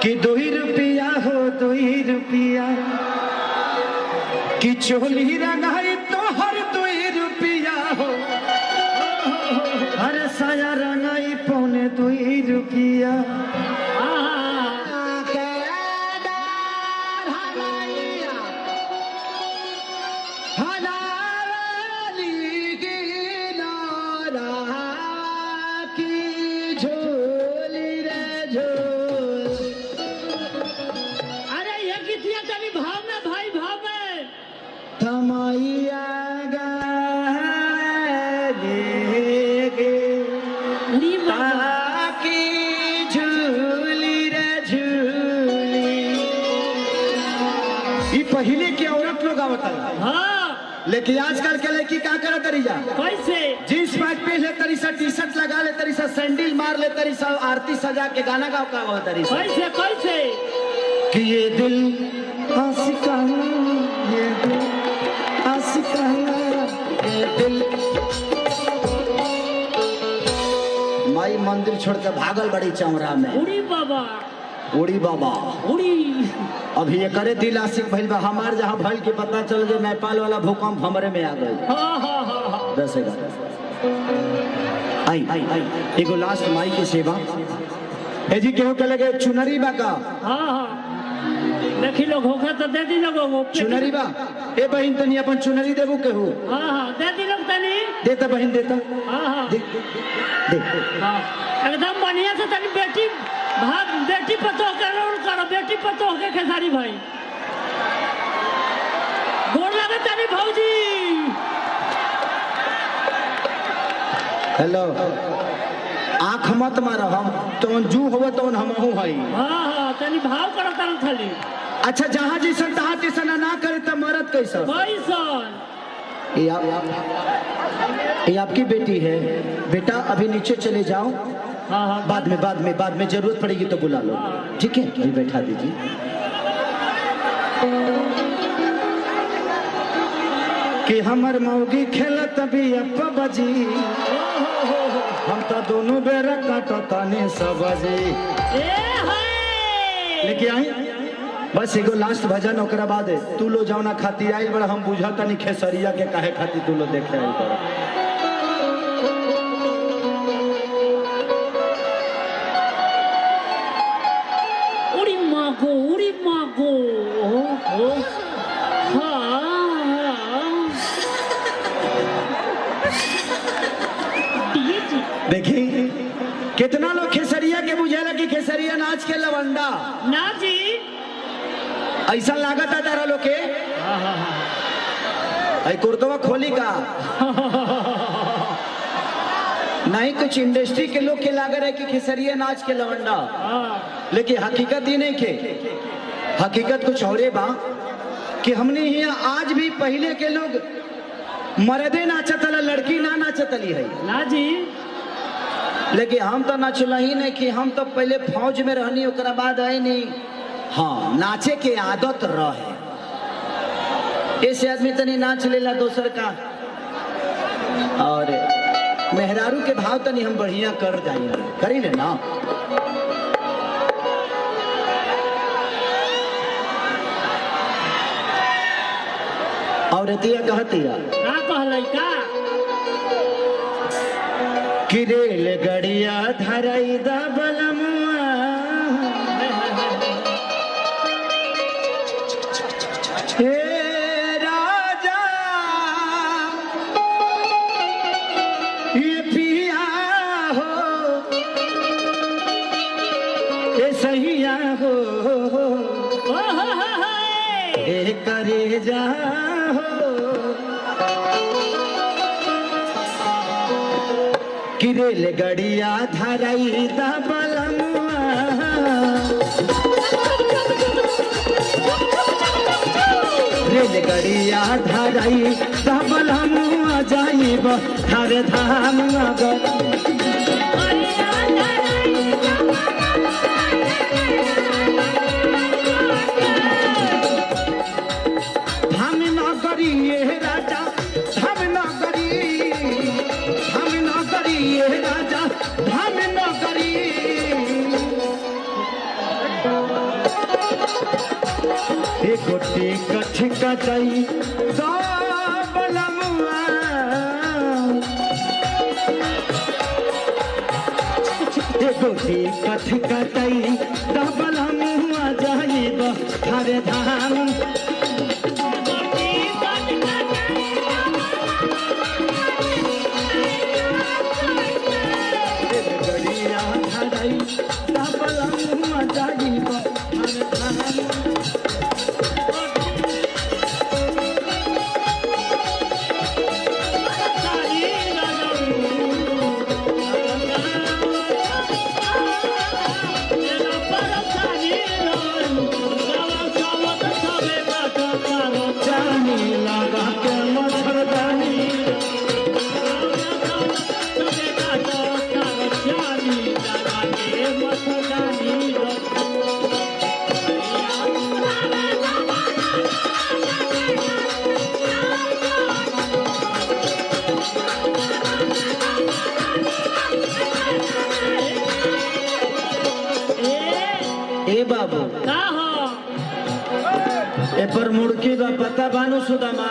कि 2 रुपया हो 2 रुपया कि चोली रंगाई तो हर 2 रुपया हो हर साया रंगाई पौने 2 रुपया पहले की औरत लोग आवता है हाँ। लेकिन आजकल के लड़की क्या करे तरीजा कैसे जींस पैंट पहन ले तरी सा टी शर्ट लगा ले तरी सा सैंडल मार ले तरी सा आरती सजा के गाना गाओ का वो तरी सा कैसे कैसे कि ये दिल आशिकाना ये दिल आशिकाना ये दिल माई मंदिर छोड़ के भागल बड़ी चौरा में उड़ी बाबा उड़ी अभी ये करे दिल आशिक भइल बा हमार जहाँ भइल के पता चल गए नेपाल वाला भूकंप हमरे में आ गए 10 आई एगो लास्ट माई की सेवा ए जी केहू के लगे चुनरी बा का देखी लोग होगा तो दे दी लोग चुनरी बा ए बहन तनी अपन चुनरी देबू केहू दे दी लोग तनी देता बहन देता दे एकदम बढ़िया से तनी बेटी भाग बेटी पतो करो बेटी पतो के खेसारी भाई गोर लगे तनी भौजी हेलो आँख मत मारो हम तो जू हो तो हमहू हई हां तनी भाव करो तन खाली अच्छा जहाँ जैसन तहाँ जैसन ना करे तो मरद कैसा ये आपकी बेटी है बेटा अभी नीचे चले जाओ बाद में जरूरत पड़ेगी तो बुला लो ठीक है अभी बैठा दीजिए कि हमर मौगी खेलत भी अप्पा बजी हम तो दोनों बेरा काटो ताने सब बजी लेके आई बस एगो लास्ट भजन ओकरा बाद तू लो जाओ ना खाती आई बड़ा हम बुझा तनी खेसरिया के काहे खाती तू लो देखे आई बड़ा उड़ी मागो देखी कितना लोग खेसरिया के बुझेला कि खेसरिया नाच के लवंडा ना जी ऐसा लागत है तारा लोग के कुर्तवा खोली का नहीं कुछ इंडस्ट्री के लोग के लाग रहे कि खेसरिया नाच के लवंडा लेकिन हकीकत ही नहीं के हकीकत कुछ और बा कि हमने यहाँ आज भी पहले के लोग मर्दे नाचतला लड़की ना नाचतली है ना जी लेकिन हम तो नाचला ही नहीं कि हम तो पहले फौज में रहनी ओकरा बाद आई नहीं हाँ नाचे के आदत रहे ऐसे आदमी तनी नाच लेला दोसर का और मेहरारू के भाव तनी हम बढ़िया कर जाइए करी ले ना और रतिया कहतिया का कहलै का कि रेल गड़िया धरई दा बलमुआ हे राजा ये पिया हो ये सहिया हो ए करे जा कि रेल गड़िया धरई दा बलमुआ रेल गड़िया धरई दा बलमुआ जाइब थारे धाम धाम नगरी ये राजा धाम नगरी राजा धाम नगरी एगो टिकट कटाई बलमुआ एगो टिकट कटाई बलमुआ जाइब हरे धाम गड़िया धराई बलमुआ जाइब हरे धाम बाबू का हो ए पर मुड़की बा पता बानू सुदामा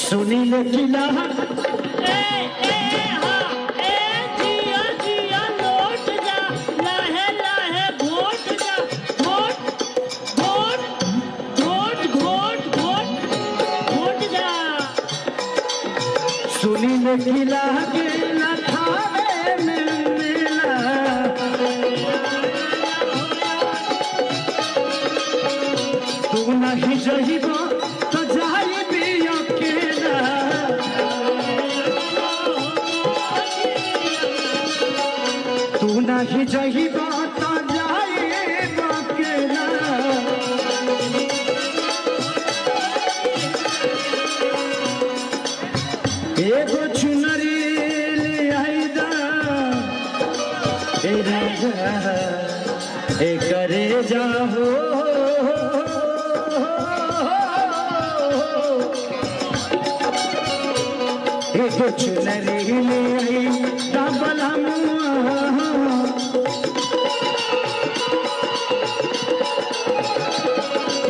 सुनी ले किला ए जिया जिया लौट जा लाहे लाहे घोट जा घोट घोट घोट घोट घोट घोट जा सुनी ले किला के लखावे में मेला तू नहीं जहिबा तो जाइबी अकेला तू नहीं जहिबा तो जाइब अकेला एगो चुनरी ले आइदा ए राजा ए करे जाहो एगो चुनरी ले आइदा बलमुआ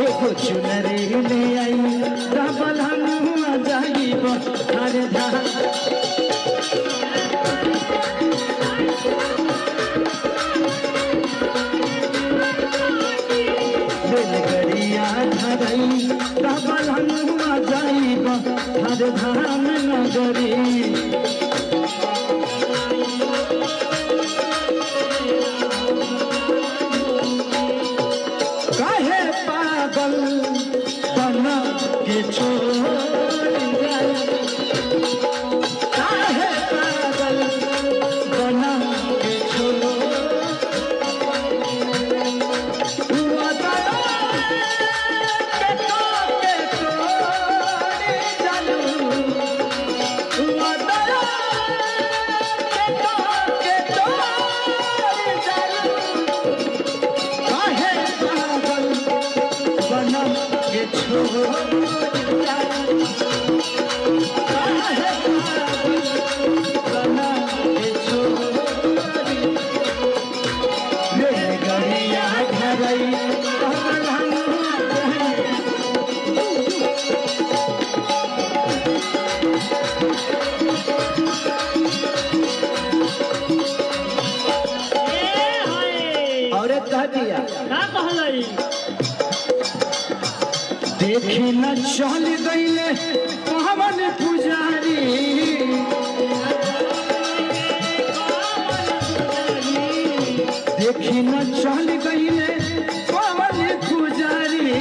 एगो चुनरी ले आइदा बलमुआ जाइब हरे धाम गड़िया धराई बलमुआ जाइब हरे धाम नगरी काहे पागल बना के छोड़ गए काहे पागल बना के छोड़ देखी न चल गईले पवन पुजारी देखी न चल गईले पवन पुजारी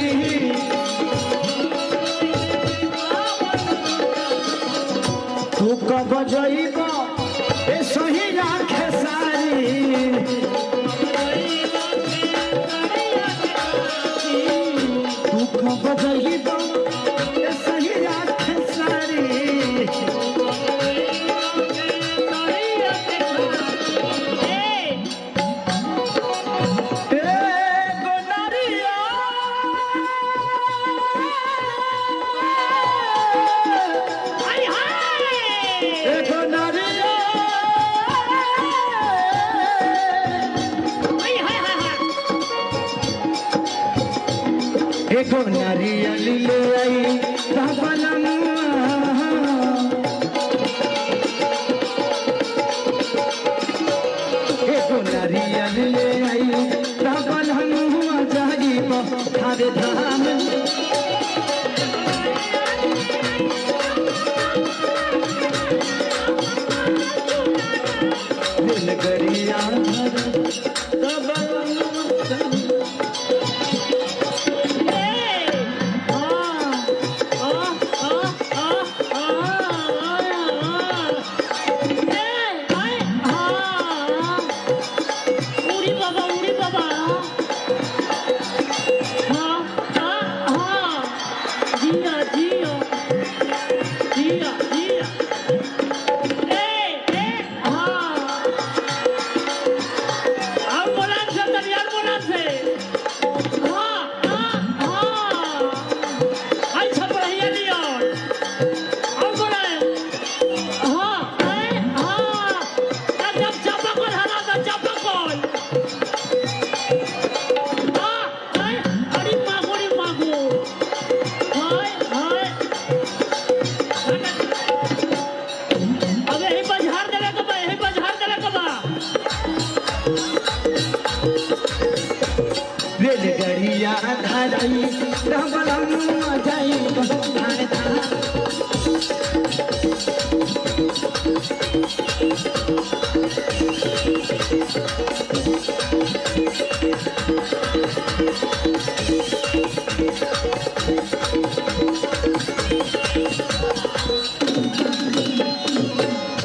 तू कब जइब ए सही राखे सारी तू कब जइब ए सही राखे सारी नारिया एगो नारियल ले आई बलमुआ, एगो नारियल ले आई बलमुआ, जाई थारे धाम गरिया रेलगड़िया धराई बलमुआ, जाई थारे धाम।